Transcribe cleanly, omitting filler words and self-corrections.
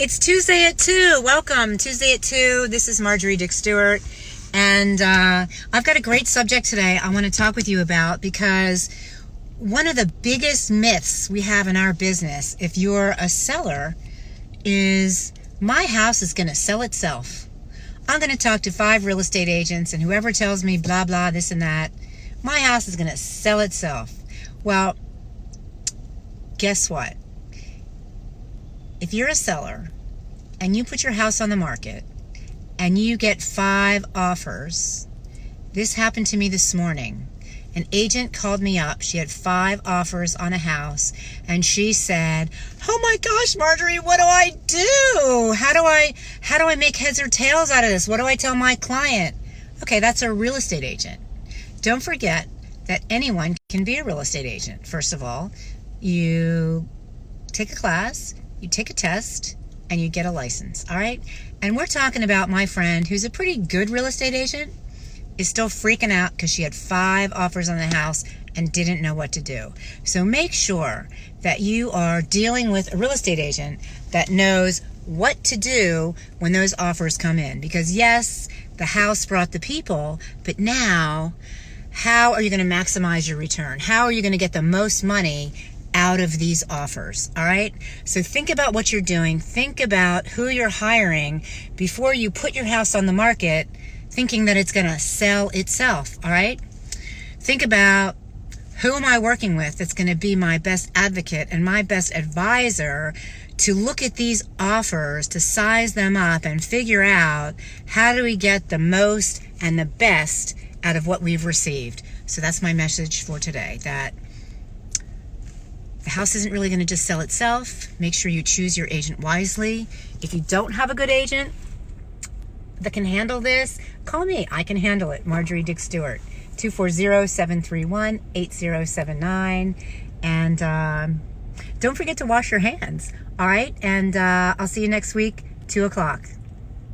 It's Tuesday at 2. Welcome. Tuesday at 2. This is Marjorie Dick Stuart. And I've got a great subject today I want to talk with you about, because one of the biggest myths we have in our business, if you're a seller, is my house is going to sell itself. I'm going to talk to 5 real estate agents, and whoever tells me blah, blah, this and that, my house is going to sell itself. Well, guess what? If you're a seller and you put your house on the market and you get 5 offers, this happened to me this morning. An agent called me up. She had 5 offers on a house, and she said, "Oh my gosh, Marjorie, what do I do? How do I make heads or tails out of this? What do I tell my client?" Okay, that's a real estate agent. Don't forget that anyone can be a real estate agent. First of all, you take a class, you take a test, and you get a license, all right? And we're talking about my friend who's a pretty good real estate agent, is still freaking out because she had 5 offers on the house and didn't know what to do. So make sure that you are dealing with a real estate agent that knows what to do when those offers come in. Because yes, the house brought the people, but now how are you going to maximize your return? How are you going to get the most money out of these offers? All right, so think about what you're doing. Think about who you're hiring before you put your house on the market thinking that it's going to sell itself. All right, think about, who am I working with that's going to be my best advocate and my best advisor to look at these offers, to size them up and figure out how do we get the most and the best out of what we've received. So that's my message for today, that the house isn't really going to just sell itself. Make sure you choose your agent wisely. If you don't have a good agent that can handle this, call me. I can handle it. Marjorie Dick Stuart, 240-731-8079. And don't forget to wash your hands. All right. And I'll see you next week, 2 o'clock.